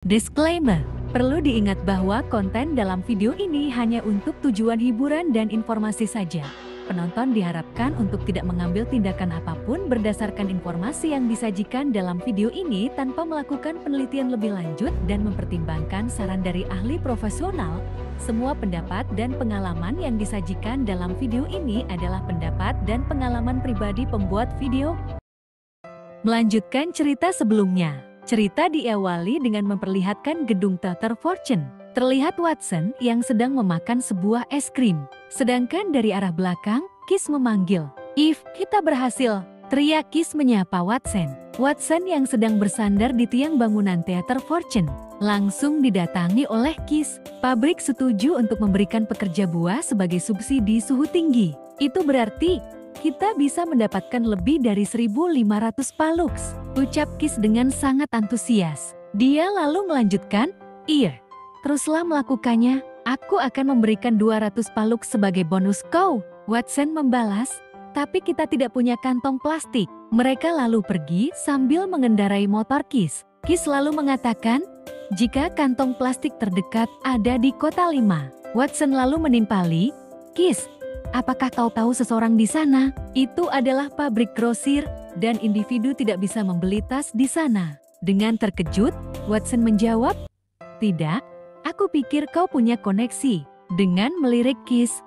Disclaimer, perlu diingat bahwa konten dalam video ini hanya untuk tujuan hiburan dan informasi saja. Penonton diharapkan untuk tidak mengambil tindakan apapun berdasarkan informasi yang disajikan dalam video ini tanpa melakukan penelitian lebih lanjut dan mempertimbangkan saran dari ahli profesional. Semua pendapat dan pengalaman yang disajikan dalam video ini adalah pendapat dan pengalaman pribadi pembuat video. Melanjutkan cerita sebelumnya. Cerita diawali dengan memperlihatkan gedung teater Fortune. Terlihat Watson yang sedang memakan sebuah es krim. Sedangkan dari arah belakang, Kiss memanggil, "If, kita berhasil!" teriak Kiss menyapa Watson. Watson yang sedang bersandar di tiang bangunan teater Fortune langsung didatangi oleh Kiss. Pabrik setuju untuk memberikan pekerja buah sebagai subsidi suhu tinggi. Itu berarti kita bisa mendapatkan lebih dari 1.500 palux, ucap Kiss dengan sangat antusias. Dia lalu melanjutkan, "Iya, teruslah melakukannya. Aku akan memberikan 200 palux sebagai bonus kau." Watson membalas, "Tapi kita tidak punya kantong plastik." Mereka lalu pergi sambil mengendarai motor Kiss. Kiss lalu mengatakan, "Jika kantong plastik terdekat ada di kota 5. Watson lalu menimpali, "Kiss, apakah kau tahu seseorang di sana? Itu adalah pabrik grosir dan individu tidak bisa membeli tas di sana." Dengan terkejut, Watson menjawab, "Tidak, aku pikir kau punya koneksi." Dengan melirik Kiss,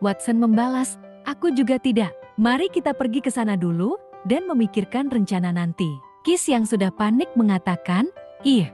Watson membalas, "Aku juga tidak. Mari kita pergi ke sana dulu dan memikirkan rencana nanti." Kiss yang sudah panik mengatakan, "Ih,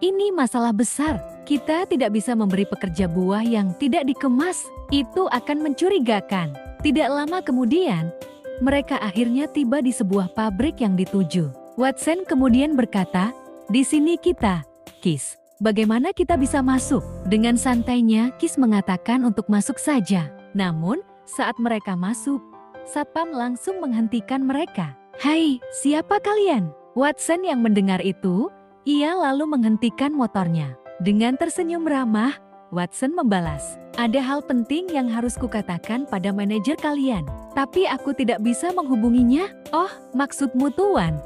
ini masalah besar. Kita tidak bisa memberi pekerja buah yang tidak dikemas. Itu akan mencurigakan." Tidak lama kemudian, mereka akhirnya tiba di sebuah pabrik yang dituju. Watson kemudian berkata, "Di sini kita, Kiss. Bagaimana kita bisa masuk?" Dengan santainya, Kiss mengatakan untuk masuk saja. Namun, saat mereka masuk, Satpam langsung menghentikan mereka. "Hai, siapa kalian?" Watson yang mendengar itu, ia lalu menghentikan motornya. Dengan tersenyum ramah, Watson membalas, "Ada hal penting yang harus kukatakan pada manajer kalian, tapi aku tidak bisa menghubunginya." "Oh, maksudmu Tuan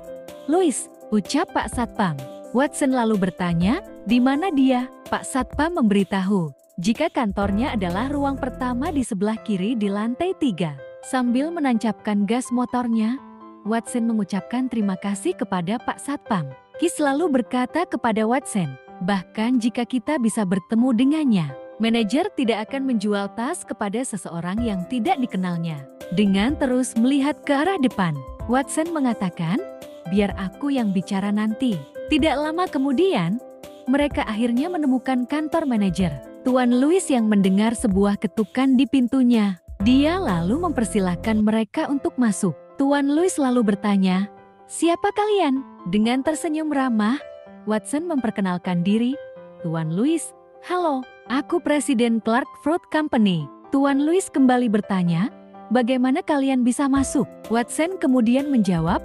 Louis," ucap Pak Satpam. Watson lalu bertanya, "Di mana dia?" Pak Satpam memberitahu, jika kantornya adalah ruang pertama di sebelah kiri di lantai 3. Sambil menancapkan gas motornya, Watson mengucapkan terima kasih kepada Pak Satpam. Kiss lalu berkata kepada Watson, "Bahkan jika kita bisa bertemu dengannya, manajer tidak akan menjual tas kepada seseorang yang tidak dikenalnya." Dengan terus melihat ke arah depan, Watson mengatakan, "Biar aku yang bicara nanti." Tidak lama kemudian, mereka akhirnya menemukan kantor manajer. Tuan Louis yang mendengar sebuah ketukan di pintunya. Dia lalu mempersilahkan mereka untuk masuk. Tuan Louis lalu bertanya, "Siapa kalian?" Dengan tersenyum ramah, Watson memperkenalkan diri. "Tuan Louis, halo, aku Presiden Clark Fruit Company." Tuan Louis kembali bertanya, "Bagaimana kalian bisa masuk?" Watson kemudian menjawab,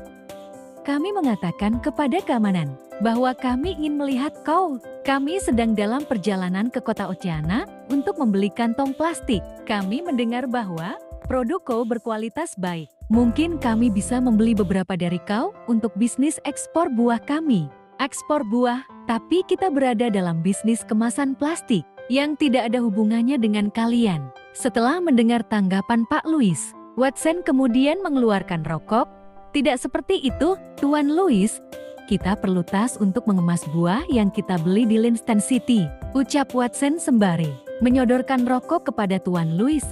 "Kami mengatakan kepada keamanan bahwa kami ingin melihat kau. Kami sedang dalam perjalanan ke kota Oceana untuk membeli kantong plastik. Kami mendengar bahwa produk kau berkualitas baik. Mungkin kami bisa membeli beberapa dari kau untuk bisnis ekspor buah kami." Ekspor buah, tapi kita berada dalam bisnis kemasan plastik yang tidak ada hubungannya dengan kalian. Setelah mendengar tanggapan Pak Louis, Watson kemudian mengeluarkan rokok. "Tidak seperti itu, Tuan Louis. Kita perlu tas untuk mengemas buah yang kita beli di Linston City," ucap Watson sembari menyodorkan rokok kepada Tuan Louis.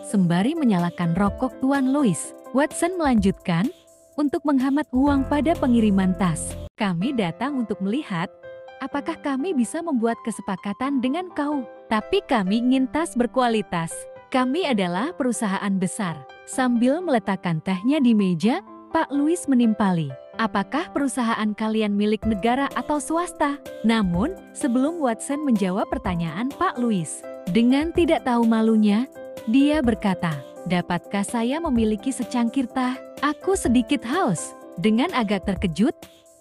Sembari menyalakan rokok Tuan Louis, Watson melanjutkan, "Untuk menghemat uang pada pengiriman tas, kami datang untuk melihat apakah kami bisa membuat kesepakatan dengan kau. Tapi kami ingin tas berkualitas. Kami adalah perusahaan besar." Sambil meletakkan tehnya di meja, Pak Louis menimpali, "Apakah perusahaan kalian milik negara atau swasta?" Namun, sebelum Watson menjawab pertanyaan Pak Louis, dengan tidak tahu malunya, dia berkata, "Dapatkah saya memiliki secangkir teh? Aku sedikit haus." Dengan agak terkejut,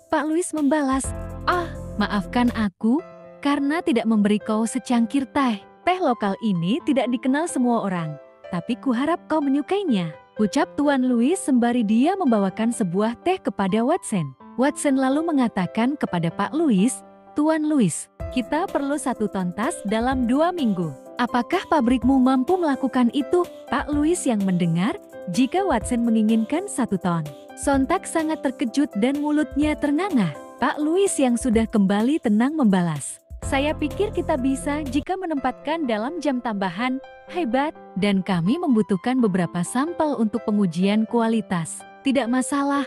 Pak Louis membalas, "Ah, maafkan aku, karena tidak memberi kau secangkir teh. Teh lokal ini tidak dikenal semua orang, tapi kuharap kau menyukainya," ucap Tuan Louis sembari dia membawakan sebuah teh kepada Watson. Watson lalu mengatakan kepada Pak Louis, Tuan Louis, kita perlu 1 ton tas dalam 2 minggu. Apakah pabrikmu mampu melakukan itu? Pak Louis yang mendengar jika Watson menginginkan 1 ton. Sontak sangat terkejut dan mulutnya ternganga. Pak Louis yang sudah kembali tenang membalas. Saya pikir kita bisa jika menempatkan dalam jam tambahan. Hebat, dan kami membutuhkan beberapa sampel untuk pengujian kualitas. Tidak masalah,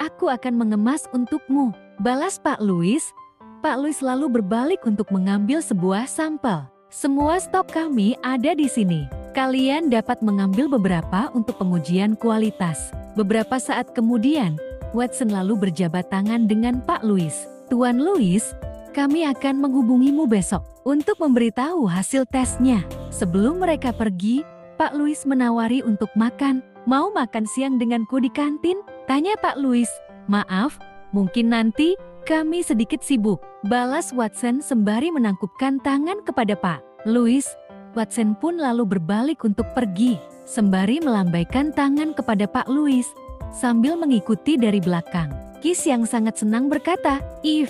aku akan mengemas untukmu, balas Pak Louis. Pak Louis lalu berbalik untuk mengambil sebuah sampel. Semua stok kami ada di sini. Kalian dapat mengambil beberapa untuk pengujian kualitas. Beberapa saat kemudian, Watson lalu berjabat tangan dengan Pak Louis. Tuan Louis, kami akan menghubungimu besok untuk memberitahu hasil tesnya. Sebelum mereka pergi, Pak Louis menawari untuk makan. Mau makan siang denganku di kantin? Tanya Pak Louis. Maaf, mungkin nanti, kami sedikit sibuk, balas Watson sembari menangkupkan tangan kepada Pak Louis. Watson pun lalu berbalik untuk pergi, sembari melambaikan tangan kepada Pak Louis, sambil mengikuti dari belakang. Kis yang sangat senang berkata, "Ih,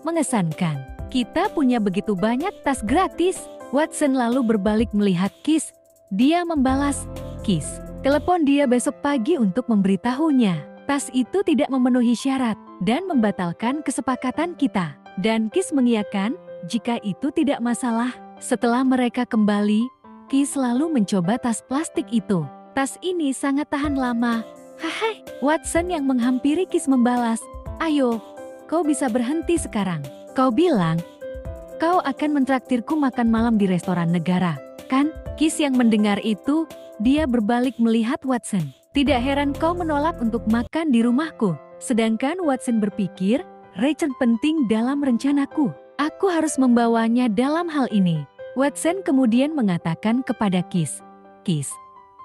mengesankan. Kita punya begitu banyak tas gratis." Watson lalu berbalik melihat Kis. Dia membalas, "Kis, telepon dia besok pagi untuk memberitahunya. Tas itu tidak memenuhi syarat dan membatalkan kesepakatan kita." Dan Kis mengiyakan jika itu tidak masalah. Setelah mereka kembali, Kis lalu mencoba tas plastik itu. Tas ini sangat tahan lama. Hai, Watson yang menghampiri Kis membalas, "Ayo, kau bisa berhenti sekarang. Kau bilang, kau akan mentraktirku makan malam di restoran negara, kan?" Kis yang mendengar itu, dia berbalik melihat Watson. "Tidak heran kau menolak untuk makan di rumahku." Sedangkan Watson berpikir, Richard penting dalam rencanaku. Aku harus membawanya dalam hal ini. Watson kemudian mengatakan kepada Kis, "Kis,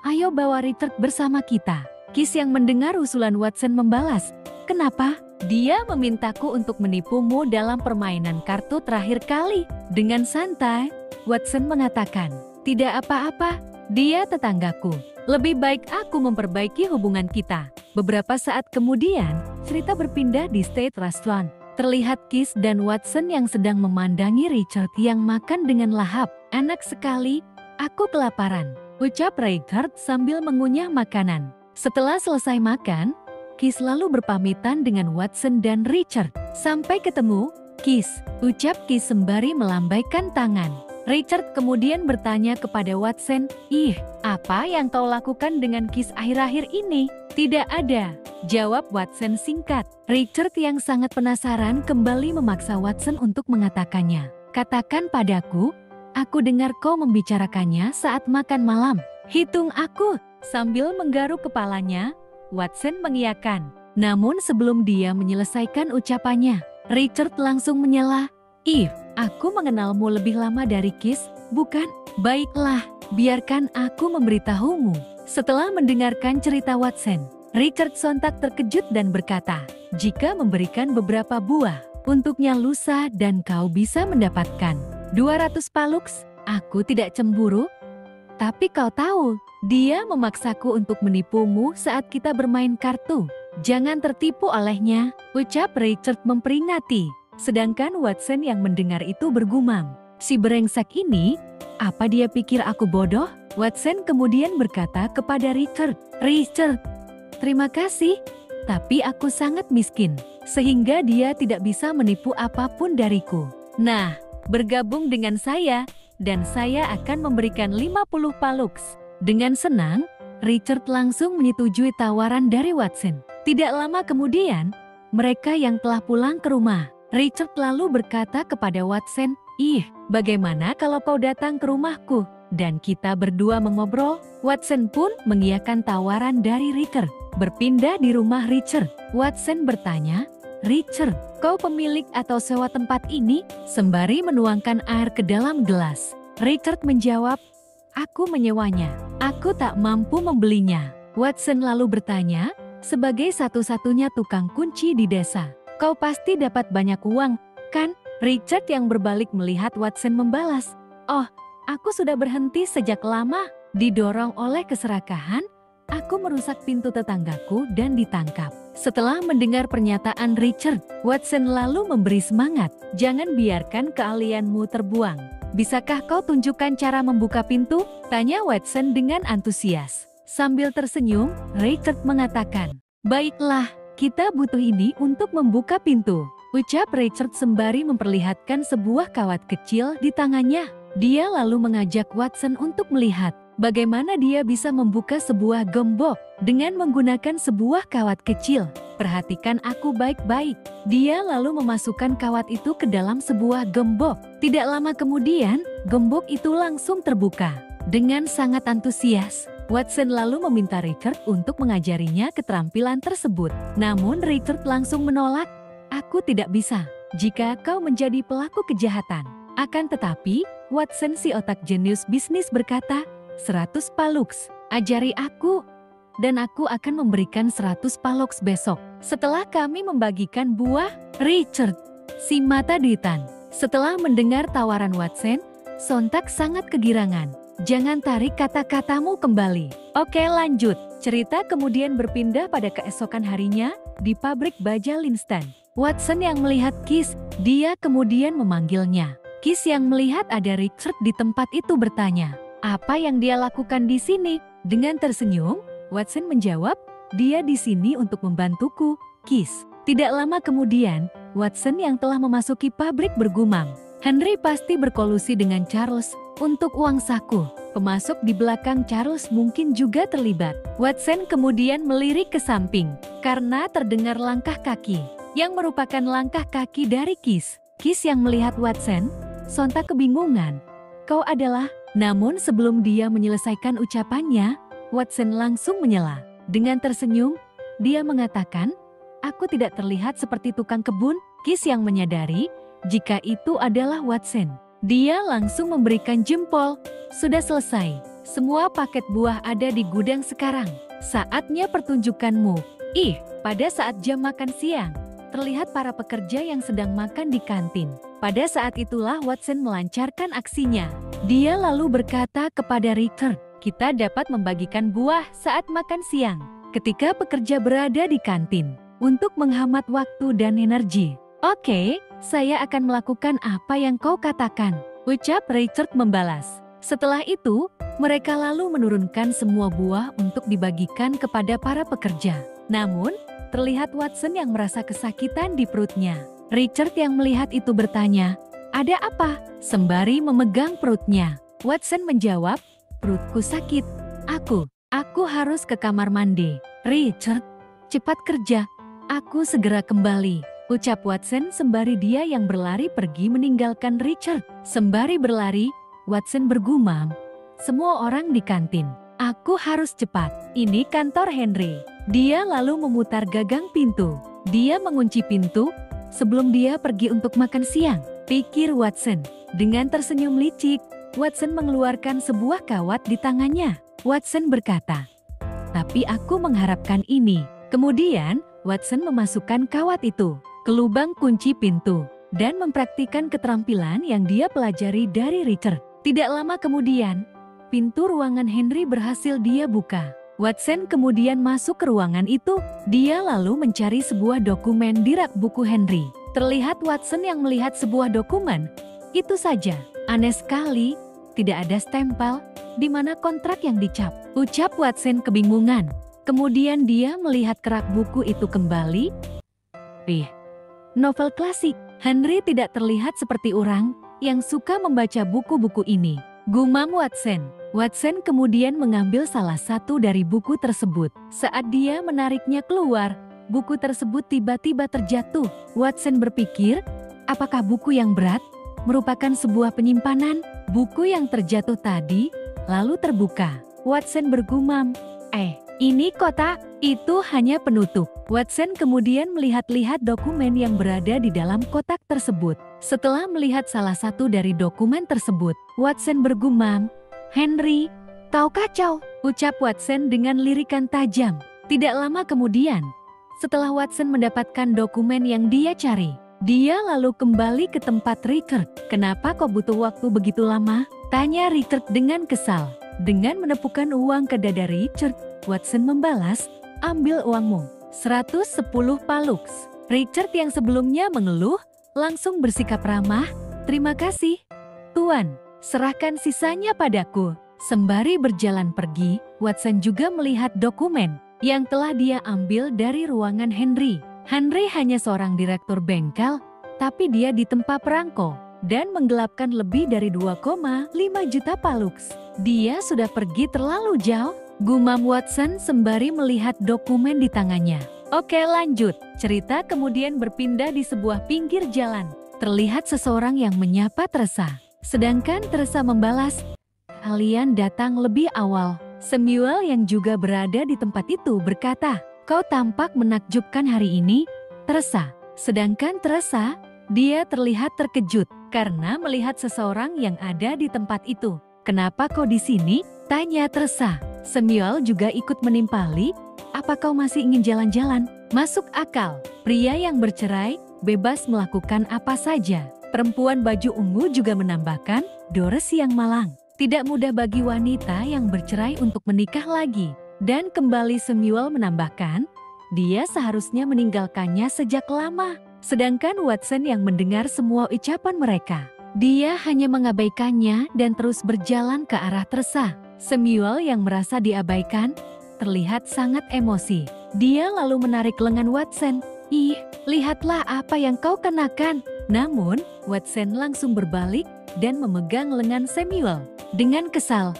ayo bawa Richard bersama kita." Kis yang mendengar usulan Watson membalas, "Kenapa?" "Dia memintaku untuk menipumu dalam permainan kartu terakhir kali." Dengan santai, Watson mengatakan, "Tidak apa-apa, dia tetanggaku. Lebih baik aku memperbaiki hubungan kita." Beberapa saat kemudian, cerita berpindah di State Restaurant. Terlihat Kis dan Watson yang sedang memandangi Richard yang makan dengan lahap. "Enak sekali, aku kelaparan," ucap Richard sambil mengunyah makanan. Setelah selesai makan, Kis lalu berpamitan dengan Watson dan Richard. "Sampai ketemu, Kis," ucap Kis sembari melambaikan tangan. Richard kemudian bertanya kepada Watson, "Ih, apa yang kau lakukan dengan Kis akhir-akhir ini?" "Tidak ada," jawab Watson singkat. Richard yang sangat penasaran kembali memaksa Watson untuk mengatakannya. "Katakan padaku, aku dengar kau membicarakannya saat makan malam." "Hitung aku." Sambil menggaruk kepalanya, Watson mengiyakan. Namun sebelum dia menyelesaikan ucapannya, Richard langsung menyela, "Ih, aku mengenalmu lebih lama dari Kis, bukan? Baiklah, biarkan aku memberitahumu." Setelah mendengarkan cerita Watson, Richard sontak terkejut dan berkata, "Jika memberikan beberapa buah untuknya lusa dan kau bisa mendapatkan 200 palux, aku tidak cemburu. Tapi kau tahu, dia memaksaku untuk menipumu saat kita bermain kartu. Jangan tertipu olehnya," ucap Richard memperingati. Sedangkan Watson yang mendengar itu bergumam, "Si brengsek ini, apa dia pikir aku bodoh?" Watson kemudian berkata kepada Richard, "Richard, terima kasih, tapi aku sangat miskin, sehingga dia tidak bisa menipu apapun dariku. Nah, bergabung dengan saya, dan saya akan memberikan 50 palux." Dengan senang, Richard langsung menyetujui tawaran dari Watson. Tidak lama kemudian, mereka yang telah pulang ke rumah. Richard lalu berkata kepada Watson, "Ih, bagaimana kalau kau datang ke rumahku dan kita berdua mengobrol?" Watson pun mengiyakan tawaran dari Richard. Berpindah di rumah Richard, Watson bertanya, "Richard, kau pemilik atau sewa tempat ini?" Sembari menuangkan air ke dalam gelas, Richard menjawab, "Aku menyewanya. Aku tak mampu membelinya." Watson lalu bertanya, "Sebagai satu-satunya tukang kunci di desa, kau pasti dapat banyak uang, kan?" Richard yang berbalik melihat Watson membalas, "Oh, aku sudah berhenti sejak lama." Didorong oleh keserakahan, aku merusak pintu tetanggaku dan ditangkap. Setelah mendengar pernyataan Richard, Watson lalu memberi semangat. Jangan biarkan keahlianmu terbuang. Bisakah kau tunjukkan cara membuka pintu? Tanya Watson dengan antusias. Sambil tersenyum, Richard mengatakan, baiklah, kita butuh ini untuk membuka pintu. Ucap Richard sembari memperlihatkan sebuah kawat kecil di tangannya. Dia lalu mengajak Watson untuk melihat bagaimana dia bisa membuka sebuah gembok dengan menggunakan sebuah kawat kecil. Perhatikan aku baik-baik. Dia lalu memasukkan kawat itu ke dalam sebuah gembok. Tidak lama kemudian, gembok itu langsung terbuka. Dengan sangat antusias, Watson lalu meminta Richard untuk mengajarinya keterampilan tersebut. Namun Richard langsung menolak. Aku tidak bisa jika kau menjadi pelaku kejahatan. Akan tetapi, Watson si otak jenius bisnis berkata, 100 paluks, ajari aku. Dan aku akan memberikan 100 paluks besok. Setelah kami membagikan buah, Richard, si mata duitan. Setelah mendengar tawaran Watson, sontak sangat kegirangan. Jangan tarik kata-katamu kembali. Oke lanjut. Cerita kemudian berpindah pada keesokan harinya di pabrik baja Linstan. Watson yang melihat Kiss, dia kemudian memanggilnya. Kiss yang melihat ada Richard di tempat itu bertanya, apa yang dia lakukan di sini? Dengan tersenyum, Watson menjawab, dia di sini untuk membantuku, Kiss. Tidak lama kemudian, Watson yang telah memasuki pabrik bergumam, Henry pasti berkolusi dengan Charles untuk uang saku. Pemasok di belakang Charles mungkin juga terlibat. Watson kemudian melirik ke samping karena terdengar langkah kaki yang merupakan langkah kaki dari Kiss. Kiss yang melihat Watson sontak kebingungan. Kau adalah... Namun sebelum dia menyelesaikan ucapannya, Watson langsung menyela. Dengan tersenyum, dia mengatakan, aku tidak terlihat seperti tukang kebun. Kiss yang menyadari jika itu adalah Watson. Dia langsung memberikan jempol. Sudah selesai. Semua paket buah ada di gudang sekarang. Saatnya pertunjukanmu. Pada saat jam makan siang, terlihat para pekerja yang sedang makan di kantin. Pada saat itulah Watson melancarkan aksinya. Dia lalu berkata kepada Richard, kita dapat membagikan buah saat makan siang. Ketika pekerja berada di kantin, untuk menghemat waktu dan energi. Oke, saya akan melakukan apa yang kau katakan, ucap Richard membalas. Setelah itu, mereka lalu menurunkan semua buah untuk dibagikan kepada para pekerja. Namun, terlihat Watson yang merasa kesakitan di perutnya. Richard yang melihat itu bertanya, ada apa? Sembari memegang perutnya. Watson menjawab, perutku sakit. Aku harus ke kamar mandi. Richard, cepat kerja. Aku segera kembali, ucap Watson sembari dia yang berlari pergi meninggalkan Richard. Sembari berlari, Watson bergumam, semua orang di kantin. Aku harus cepat. Ini kantor Henry. Dia lalu memutar gagang pintu. Dia mengunci pintu sebelum dia pergi untuk makan siang, pikir Watson. Dengan tersenyum licik, Watson mengeluarkan sebuah kawat di tangannya. Watson berkata, tapi aku mengharapkan ini. Kemudian, Watson memasukkan kawat itu ke lubang kunci pintu dan mempraktikkan keterampilan yang dia pelajari dari Richard. Tidak lama kemudian, pintu ruangan Henry berhasil dia buka. Watson kemudian masuk ke ruangan itu. Dia lalu mencari sebuah dokumen di rak buku Henry. Terlihat Watson yang melihat sebuah dokumen. Itu saja. Aneh sekali, tidak ada stempel. Di mana kontrak yang dicap? Ucap Watson kebingungan. Kemudian dia melihat ke rak buku itu kembali. Novel klasik. Henry tidak terlihat seperti orang yang suka membaca buku-buku ini. Gumam Watson. Watson kemudian mengambil salah satu dari buku tersebut. Saat dia menariknya keluar, buku tersebut tiba-tiba terjatuh. Watson berpikir, apakah buku yang berat merupakan sebuah penyimpanan? Buku yang terjatuh tadi lalu terbuka. Watson bergumam, ini kotak, itu hanya penutup. Watson kemudian melihat-lihat dokumen yang berada di dalam kotak tersebut. Setelah melihat salah satu dari dokumen tersebut, Watson bergumam, Henry, kau kacau, ucap Watson dengan lirikan tajam. Tidak lama kemudian, setelah Watson mendapatkan dokumen yang dia cari, dia lalu kembali ke tempat Richard. Kenapa kau butuh waktu begitu lama? Tanya Richard dengan kesal. Dengan menepukkan uang ke dada Richard, Watson membalas, ambil uangmu. 110 palux. Richard yang sebelumnya mengeluh, langsung bersikap ramah. Terima kasih, Tuan. Serahkan sisanya padaku. Sembari berjalan pergi, Watson juga melihat dokumen yang telah dia ambil dari ruangan Henry. Henry hanya seorang direktur bengkel, tapi dia ditempa perangko dan menggelapkan lebih dari 2,5 juta palux. Dia sudah pergi terlalu jauh, gumam Watson sembari melihat dokumen di tangannya. Oke, lanjut. Cerita kemudian berpindah di sebuah pinggir jalan. Terlihat seseorang yang menyapa Teresa. Sedangkan Teresa membalas, "Kalian datang lebih awal." Samuel yang juga berada di tempat itu berkata, "Kau tampak menakjubkan hari ini, Teresa." Sedangkan Teresa, dia terlihat terkejut karena melihat seseorang yang ada di tempat itu. "Kenapa kau di sini?" tanya Teresa. Samuel juga ikut menimpali, "Apa kau masih ingin jalan-jalan?" Masuk akal. Pria yang bercerai bebas melakukan apa saja. Perempuan baju ungu juga menambahkan, "Doris yang malang. Tidak mudah bagi wanita yang bercerai untuk menikah lagi." Dan kembali Samuel menambahkan, "Dia seharusnya meninggalkannya sejak lama." Sedangkan Watson yang mendengar semua ucapan mereka, dia hanya mengabaikannya dan terus berjalan ke arah Teresa. Samuel yang merasa diabaikan, terlihat sangat emosi. Dia lalu menarik lengan Watson. "Ih, lihatlah apa yang kau kenakan." Namun, Watson langsung berbalik dan memegang lengan Samuel. Dengan kesal,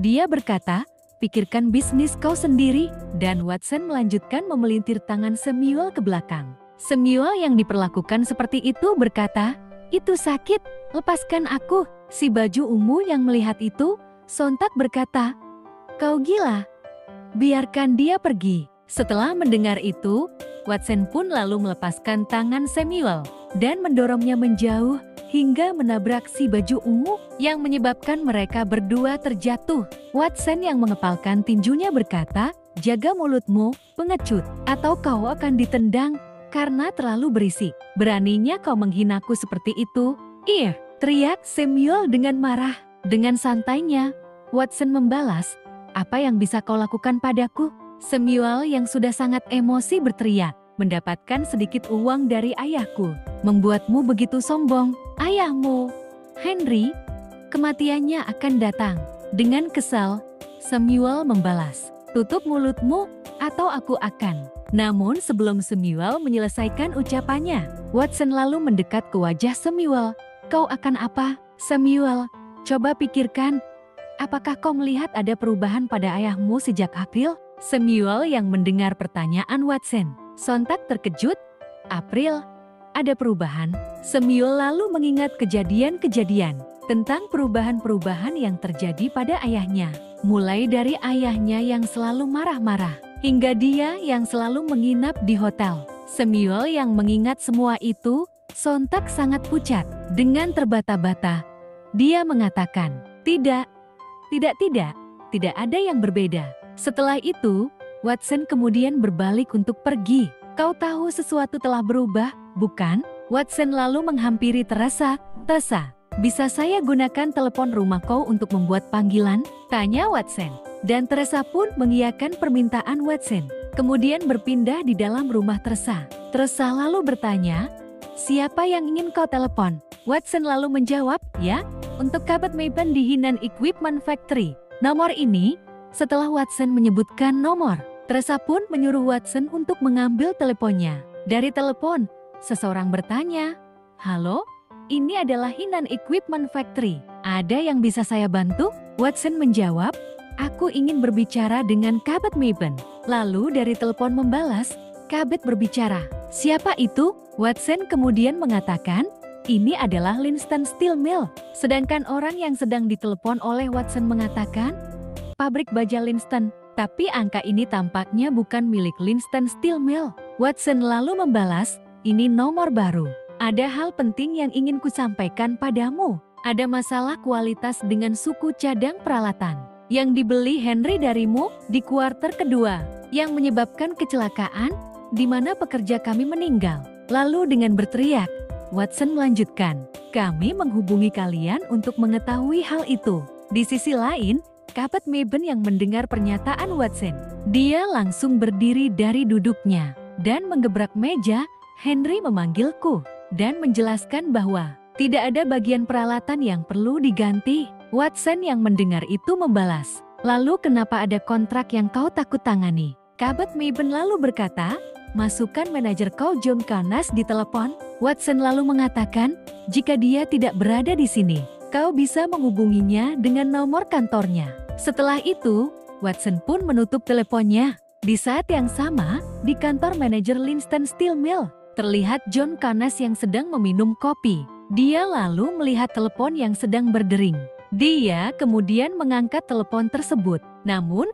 dia berkata, "Pikirkan bisnis kau sendiri." Dan Watson melanjutkan memelintir tangan Samuel ke belakang. Samuel yang diperlakukan seperti itu berkata, "Itu sakit, lepaskan aku." Si baju ungu yang melihat itu, sontak berkata, "Kau gila, biarkan dia pergi." Setelah mendengar itu, Watson pun lalu melepaskan tangan Samuel dan mendorongnya menjauh hingga menabrak si baju ungu yang menyebabkan mereka berdua terjatuh. Watson yang mengepalkan tinjunya berkata, "Jaga mulutmu, pengecut, atau kau akan ditendang karena terlalu berisik. Beraninya kau menghinaku seperti itu?" "Ih!" teriak Samuel dengan marah. Dengan santainya, Watson membalas, "Apa yang bisa kau lakukan padaku?" Samuel yang sudah sangat emosi berteriak, "Mendapatkan sedikit uang dari ayahku membuatmu begitu sombong. Ayahmu, Henry, kematiannya akan datang." Dengan kesal, Samuel membalas, "Tutup mulutmu atau aku akan." Namun sebelum Samuel menyelesaikan ucapannya, Watson lalu mendekat ke wajah Samuel. "Kau akan apa, Samuel? Coba pikirkan. Apakah kau melihat ada perubahan pada ayahmu sejak April?" Samuel yang mendengar pertanyaan Watson sontak terkejut. "April? Ada perubahan?" Samuel lalu mengingat kejadian-kejadian tentang perubahan-perubahan yang terjadi pada ayahnya. Mulai dari ayahnya yang selalu marah-marah, hingga dia yang selalu menginap di hotel. Samuel yang mengingat semua itu, sontak sangat pucat. Dengan terbata-bata, dia mengatakan, tidak ada yang berbeda." Setelah itu, Watson kemudian berbalik untuk pergi. "Kau tahu sesuatu telah berubah, bukan?" Watson lalu menghampiri Teresa. "Teresa, bisa saya gunakan telepon rumah kau untuk membuat panggilan?" tanya Watson. Dan Teresa pun mengiyakan permintaan Watson. Kemudian berpindah di dalam rumah Teresa. Teresa lalu bertanya, "Siapa yang ingin kau telepon?" Watson lalu menjawab, "Ya, untuk Cabot Maben di Hinan Equipment Factory. Nomor ini." Setelah Watson menyebutkan nomor, Teresa pun menyuruh Watson untuk mengambil teleponnya. Dari telepon, seseorang bertanya, "Halo, ini adalah Hinan Equipment Factory. Ada yang bisa saya bantu?" Watson menjawab, "Aku ingin berbicara dengan Cabot Maben." Lalu dari telepon membalas, Cabot berbicara. "Siapa itu?" Watson kemudian mengatakan, "Ini adalah Linston Steel Mill." Sedangkan orang yang sedang ditelepon oleh Watson mengatakan, "Pabrik baja Linston." Tapi angka ini tampaknya bukan milik Linston Steel Mill. Watson lalu membalas, "Ini nomor baru. Ada hal penting yang ingin kusampaikan padamu. Ada masalah kualitas dengan suku cadang peralatan yang dibeli Henry darimu di kuarter kedua, yang menyebabkan kecelakaan di mana pekerja kami meninggal." Lalu dengan berteriak, Watson melanjutkan, "Kami menghubungi kalian untuk mengetahui hal itu." Di sisi lain, Cabot Maben yang mendengar pernyataan Watson, dia langsung berdiri dari duduknya. dan menggebrak meja. Henry memanggilku dan menjelaskan bahwa tidak ada bagian peralatan yang perlu diganti. Watson yang mendengar itu membalas, "Lalu kenapa ada kontrak yang kau takut tangani?" Kabet Mabon lalu berkata, "Masukkan manajer kau John Canas di telepon." Watson lalu mengatakan, "Jika dia tidak berada di sini, kau bisa menghubunginya dengan nomor kantornya." Setelah itu, Watson pun menutup teleponnya. Di saat yang sama, di kantor manajer Linston Steel Mill, terlihat John Canas yang sedang meminum kopi. Dia lalu melihat telepon yang sedang berdering. Dia kemudian mengangkat telepon tersebut. Namun,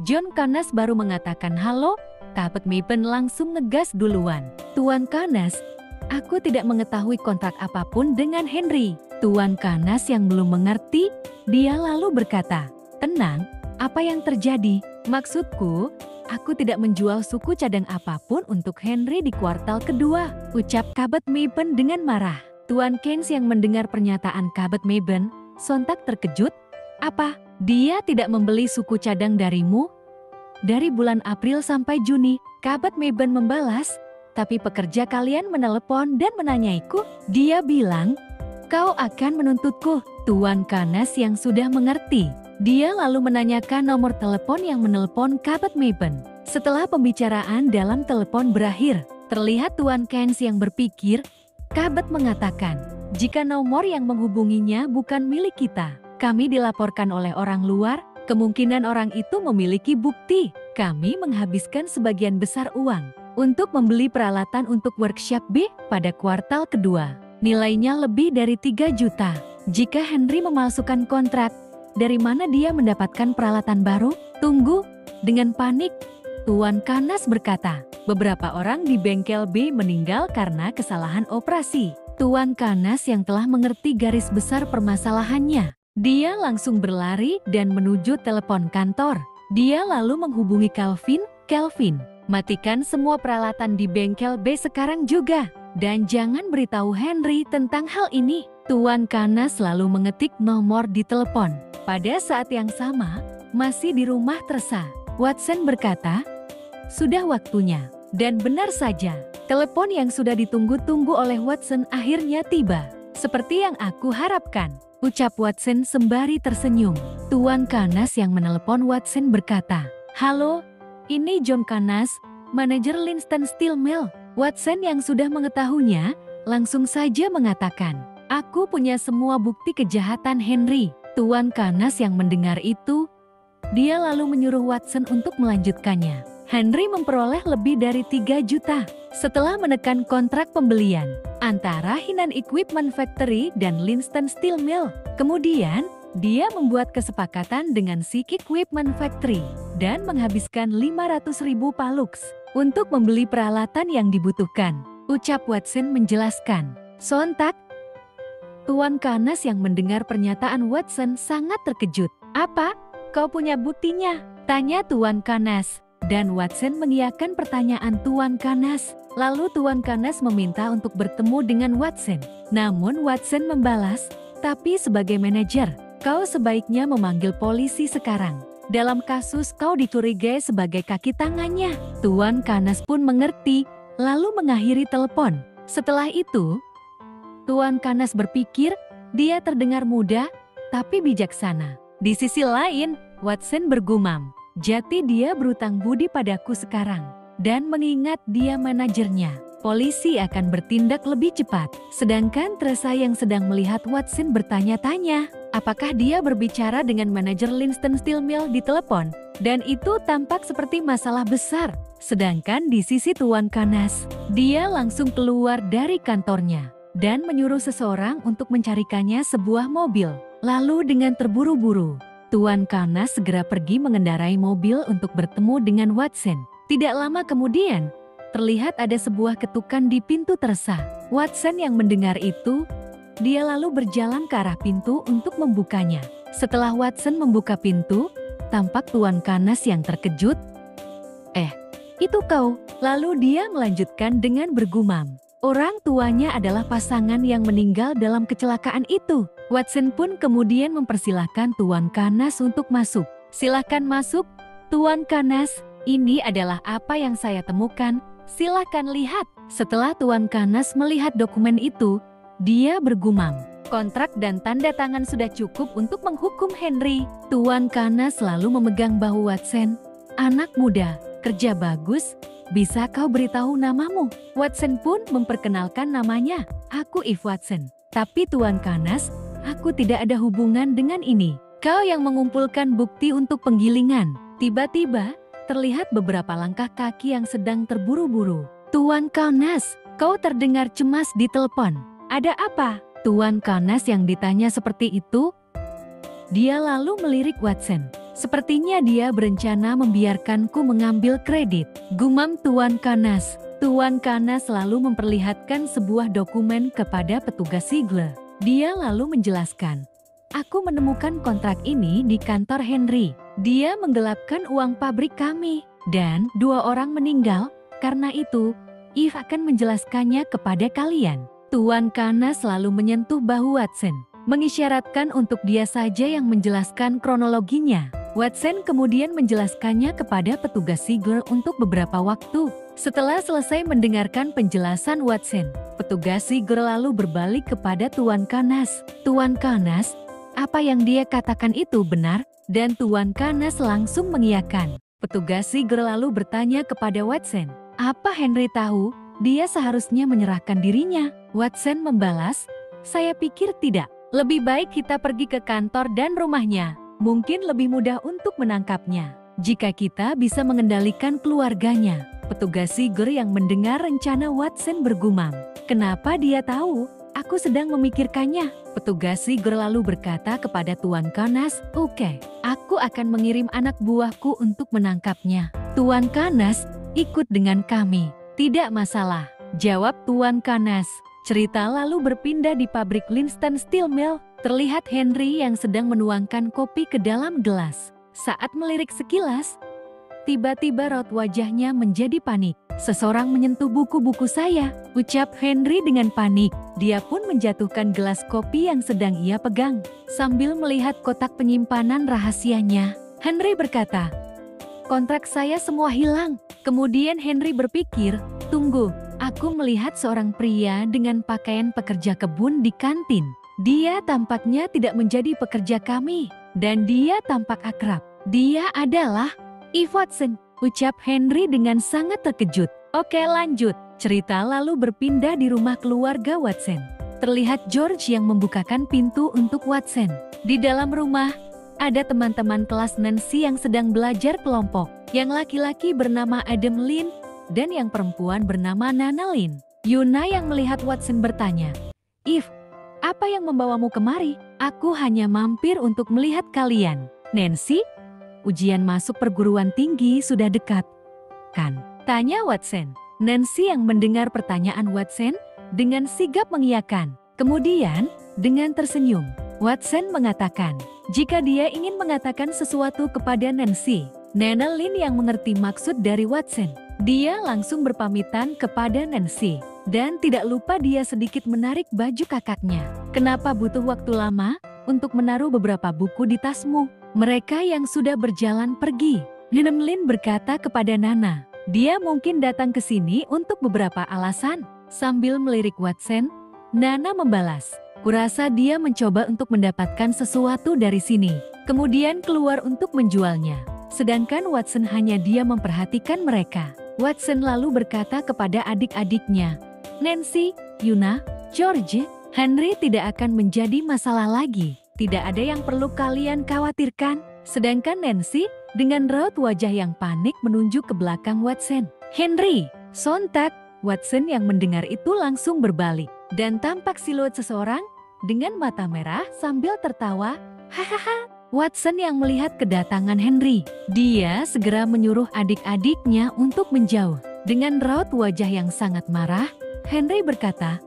John Canas baru mengatakan halo. Kabet Mabon langsung ngegas duluan. "Tuan Canas, aku tidak mengetahui kontrak apapun dengan Henry." Tuan Canas yang belum mengerti, dia lalu berkata, "Tenang, apa yang terjadi?" "Maksudku, aku tidak menjual suku cadang apapun untuk Henry di kuartal kedua," ucap Kabet Mabon dengan marah. Tuan Keynes yang mendengar pernyataan Kabet Mabon sontak terkejut. "Apa? Dia tidak membeli suku cadang darimu?" "Dari bulan April sampai Juni," Kabet Mabon membalas, "tapi pekerja kalian menelepon dan menanyaiku. Dia bilang, kau akan menuntutku." Tuan Canas yang sudah mengerti, dia lalu menanyakan nomor telepon yang menelepon Kabet Mabon. Setelah pembicaraan dalam telepon berakhir, terlihat Tuan Keynes yang berpikir. Kabet mengatakan, "Jika nomor yang menghubunginya bukan milik kita, kami dilaporkan oleh orang luar, kemungkinan orang itu memiliki bukti. Kami menghabiskan sebagian besar uang untuk membeli peralatan untuk workshop B pada kuartal kedua. Nilainya lebih dari 3 juta. Jika Henry memalsukan kontrak, dari mana dia mendapatkan peralatan baru?" "Tunggu." Dengan panik, Tuan Canas berkata, "Beberapa orang di bengkel B meninggal karena kesalahan operasi." Tuan Canas yang telah mengerti garis besar permasalahannya, dia langsung berlari dan menuju telepon kantor. Dia lalu menghubungi Calvin. "Calvin, matikan semua peralatan di bengkel B sekarang juga, dan jangan beritahu Henry tentang hal ini." Tuan Canas lalu mengetik nomor di telepon. Pada saat yang sama, masih di rumah Teresa, Watson berkata, "Sudah waktunya." Dan benar saja, telepon yang sudah ditunggu-tunggu oleh Watson akhirnya tiba. "Seperti yang aku harapkan," ucap Watson sembari tersenyum. Tuan Canas yang menelepon Watson berkata, "Halo, ini John Canas, manajer Linston Steel Mill." Watson yang sudah mengetahuinya, langsung saja mengatakan, "Aku punya semua bukti kejahatan Henry." Tuan Canas yang mendengar itu, dia lalu menyuruh Watson untuk melanjutkannya. Henry memperoleh lebih dari 3 juta setelah menekan kontrak pembelian antara Hinan Equipment Factory dan Linston Steel Mill. Kemudian, dia membuat kesepakatan dengan Sik Equipment Factory dan menghabiskan 500.000 palux untuk membeli peralatan yang dibutuhkan, ucap Watson menjelaskan. Sontak, Tuan Canas yang mendengar pernyataan Watson sangat terkejut. "Apa? Kau punya buktinya?" tanya Tuan Canas. Dan Watson mengiyakan pertanyaan Tuan Canas. Lalu Tuan Canas meminta untuk bertemu dengan Watson. Namun Watson membalas, "Tapi sebagai manajer, kau sebaiknya memanggil polisi sekarang. Dalam kasus kau dicurigai sebagai kaki tangannya." Tuan Canas pun mengerti, lalu mengakhiri telepon. Setelah itu, Tuan Canas berpikir dia terdengar muda, tapi bijaksana. Di sisi lain, Watson bergumam, "Jati dia berutang budi padaku sekarang. Dan mengingat dia manajernya, polisi akan bertindak lebih cepat." Sedangkan Teresa yang sedang melihat Watson bertanya-tanya, apakah dia berbicara dengan manajer Linston Steel Mill di telepon? Dan itu tampak seperti masalah besar. Sedangkan di sisi Tuan Canas, dia langsung keluar dari kantornya dan menyuruh seseorang untuk mencarikannya sebuah mobil. Lalu dengan terburu-buru, Tuan Canas segera pergi mengendarai mobil untuk bertemu dengan Watson. Tidak lama kemudian, terlihat ada sebuah ketukan di pintu Teresa. Watson yang mendengar itu, dia lalu berjalan ke arah pintu untuk membukanya. Setelah Watson membuka pintu, tampak Tuan Canas yang terkejut. Itu kau?" Lalu dia melanjutkan dengan bergumam, "Orang tuanya adalah pasangan yang meninggal dalam kecelakaan itu." Watson pun kemudian mempersilahkan Tuan Canas untuk masuk. "Silakan masuk, Tuan Canas. Ini adalah apa yang saya temukan," Silakan lihat. Setelah Tuan Canas melihat dokumen itu, dia bergumam. Kontrak dan tanda tangan sudah cukup untuk menghukum Henry. Tuan Canas selalu memegang bahu Watson. Anak muda, kerja bagus. Bisa kau beritahu namamu? Watson pun memperkenalkan namanya. Aku Eve Watson. Tapi Tuan Canas, aku tidak ada hubungan dengan ini. Kau yang mengumpulkan bukti untuk penggilingan. Tiba-tiba, terlihat beberapa langkah kaki yang sedang terburu-buru. Tuan Canas, kau terdengar cemas di telepon. Ada apa? Tuan Canas yang ditanya seperti itu. Dia lalu melirik Watson. Sepertinya dia berencana membiarkanku mengambil kredit. Gumam Tuan Canas. Tuan Canas lalu memperlihatkan sebuah dokumen kepada petugas Ziegler. Dia lalu menjelaskan. Aku menemukan kontrak ini di kantor Henry. Dia menggelapkan uang pabrik kami. Dan 2 orang meninggal. Karena itu, Eve akan menjelaskannya kepada kalian. Tuan Canas selalu menyentuh bahu Watson, mengisyaratkan untuk dia saja yang menjelaskan kronologinya. Watson kemudian menjelaskannya kepada petugas Ziegler untuk beberapa waktu. Setelah selesai mendengarkan penjelasan Watson, petugas Ziegler lalu berbalik kepada Tuan Canas. Tuan Canas, apa yang dia katakan itu benar? Dan Tuan Canas langsung mengiyakan. Petugas Ziegler lalu bertanya kepada Watson, apa Henry tahu? Dia seharusnya menyerahkan dirinya. Watson membalas, saya pikir tidak. Lebih baik kita pergi ke kantor dan rumahnya. Mungkin lebih mudah untuk menangkapnya. Jika kita bisa mengendalikan keluarganya. Petugas Ziegler yang mendengar rencana Watson bergumam. Kenapa dia tahu? Aku sedang memikirkannya. Petugas Ziegler lalu berkata kepada Tuan Canas, oke, aku akan mengirim anak buahku untuk menangkapnya. Tuan Canas, ikut dengan kami. Tidak masalah, jawab Tuan Canas. Cerita lalu berpindah di pabrik Linston Steel Mill. Terlihat Henry yang sedang menuangkan kopi ke dalam gelas. Saat melirik sekilas, tiba-tiba raut wajahnya menjadi panik. Seseorang menyentuh buku-buku saya, ucap Henry dengan panik. Dia pun menjatuhkan gelas kopi yang sedang ia pegang. Sambil melihat kotak penyimpanan rahasianya, Henry berkata, kontrak saya semua hilang. Kemudian Henry berpikir, tunggu, aku melihat seorang pria dengan pakaian pekerja kebun di kantin. Dia tampaknya tidak menjadi pekerja kami, dan dia tampak akrab. Dia adalah Eve Watson, ucap Henry dengan sangat terkejut. Oke lanjut, cerita lalu berpindah di rumah keluarga Watson. Terlihat George yang membukakan pintu untuk Watson. Di dalam rumah, ada teman-teman kelas Nancy yang sedang belajar kelompok. Yang laki-laki bernama Adam Lin, dan yang perempuan bernama Nana Lin. Yuna yang melihat Watson bertanya, Eve, apa yang membawamu kemari? Aku hanya mampir untuk melihat kalian. Nancy, ujian masuk perguruan tinggi sudah dekat, kan? Tanya Watson. Nancy yang mendengar pertanyaan Watson dengan sigap mengiyakan. Kemudian, dengan tersenyum, Watson mengatakan, jika dia ingin mengatakan sesuatu kepada Nancy. Nana Lin yang mengerti maksud dari Watson. Dia langsung berpamitan kepada Nancy. Dan tidak lupa dia sedikit menarik baju kakaknya. Kenapa butuh waktu lama untuk menaruh beberapa buku di tasmu? Mereka yang sudah berjalan pergi. Nana Lin berkata kepada Nana. Dia mungkin datang ke sini untuk beberapa alasan. Sambil melirik Watson, Nana membalas. Kurasa dia mencoba untuk mendapatkan sesuatu dari sini. Kemudian keluar untuk menjualnya. Sedangkan Watson hanya dia memperhatikan mereka. Watson lalu berkata kepada adik-adiknya, Nancy, Yuna, George, Henry tidak akan menjadi masalah lagi. Tidak ada yang perlu kalian khawatirkan. Sedangkan Nancy, dengan raut wajah yang panik menunjuk ke belakang Watson. Henry, sontak, Watson yang mendengar itu langsung berbalik. Dan tampak siluet seseorang dengan mata merah sambil tertawa. Hahaha. Watson yang melihat kedatangan Henry. Dia segera menyuruh adik-adiknya untuk menjauh. Dengan raut wajah yang sangat marah, Henry berkata,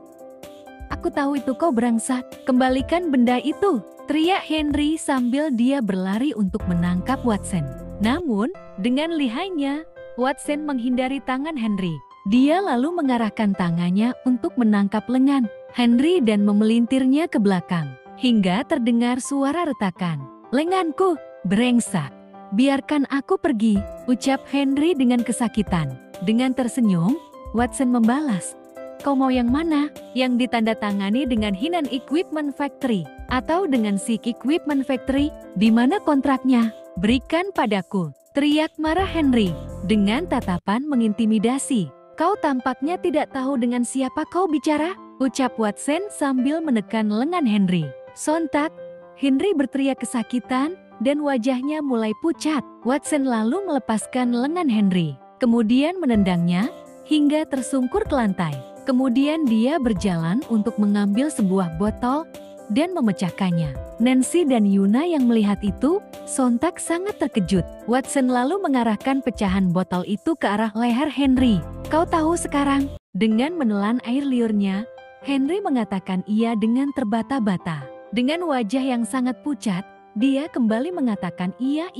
aku tahu itu kau berangsat. Kembalikan benda itu, teriak Henry sambil dia berlari untuk menangkap Watson. Namun, dengan lihainya, Watson menghindari tangan Henry. Dia lalu mengarahkan tangannya untuk menangkap lengan Henry dan memelintirnya ke belakang. Hingga terdengar suara retakan. Lenganku, brengsek. Biarkan aku pergi, ucap Henry dengan kesakitan. Dengan tersenyum, Watson membalas, "Kau mau yang mana? Yang ditandatangani dengan Hinan Equipment Factory atau dengan Sik Equipment Factory? Di mana kontraknya? Berikan padaku!" teriak marah Henry dengan tatapan mengintimidasi. "Kau tampaknya tidak tahu dengan siapa kau bicara," ucap Watson sambil menekan lengan Henry. Sontak, Henry berteriak kesakitan dan wajahnya mulai pucat. Watson lalu melepaskan lengan Henry, kemudian menendangnya hingga tersungkur ke lantai. Kemudian dia berjalan untuk mengambil sebuah botol dan memecahkannya. Nancy dan Yuna yang melihat itu sontak sangat terkejut. Watson lalu mengarahkan pecahan botol itu ke arah leher Henry. "Kau tahu sekarang?" Dengan menelan air liurnya, Henry mengatakan iya dengan terbata-bata. Dengan wajah yang sangat pucat, dia kembali mengatakan iya.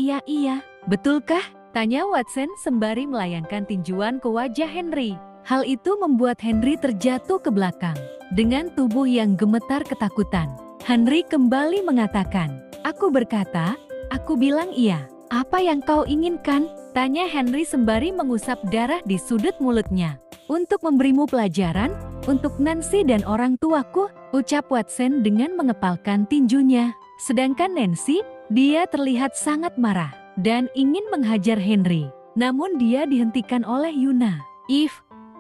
"Betulkah?" tanya Watson sembari melayangkan tinjuan ke wajah Henry. Hal itu membuat Henry terjatuh ke belakang dengan tubuh yang gemetar ketakutan. Henry kembali mengatakan, "Aku berkata, aku bilang iya. Apa yang kau inginkan?" tanya Henry sembari mengusap darah di sudut mulutnya. "Untuk memberimu pelajaran, untuk Nancy dan orang tuaku," ucap Watson dengan mengepalkan tinjunya. Sedangkan Nancy, dia terlihat sangat marah dan ingin menghajar Henry. Namun dia dihentikan oleh Yuna. "Eve,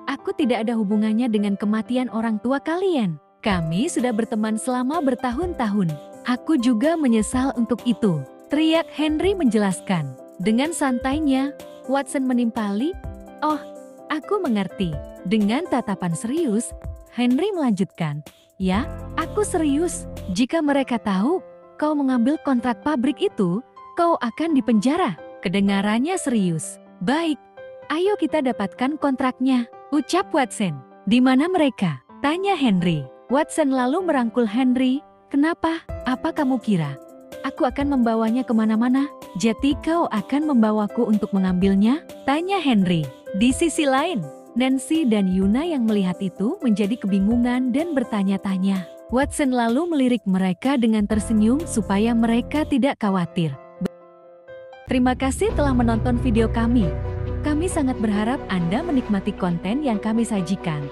aku tidak ada hubungannya dengan kematian orang tua kalian. Kami sudah berteman selama bertahun-tahun. Aku juga menyesal untuk itu," teriak Henry menjelaskan. Dengan santainya, Watson menimpali, "Oh, aku mengerti." Dengan tatapan serius, Henry melanjutkan, "Ya, aku serius. Jika mereka tahu kau mengambil kontrak pabrik itu, kau akan dipenjara." Kedengarannya serius. "Baik, ayo kita dapatkan kontraknya," ucap Watson. "Di mana mereka?" tanya Henry. Watson lalu merangkul Henry. "Kenapa? Apa kamu kira aku akan membawanya kemana-mana? Jadi kau akan membawaku untuk mengambilnya?" tanya Henry. Di sisi lain, Nancy dan Yuna yang melihat itu menjadi kebingungan dan bertanya-tanya. Watson lalu melirik mereka dengan tersenyum supaya mereka tidak khawatir. Terima kasih telah menonton video kami. Kami sangat berharap Anda menikmati konten yang kami sajikan.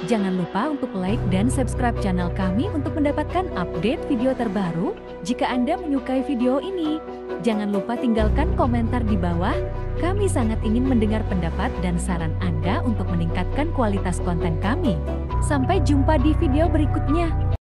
Jangan lupa untuk like dan subscribe channel kami untuk mendapatkan update video terbaru. Jika Anda menyukai video ini, jangan lupa tinggalkan komentar di bawah. Kami sangat ingin mendengar pendapat dan saran Anda untuk meningkatkan kualitas konten kami. Sampai jumpa di video berikutnya.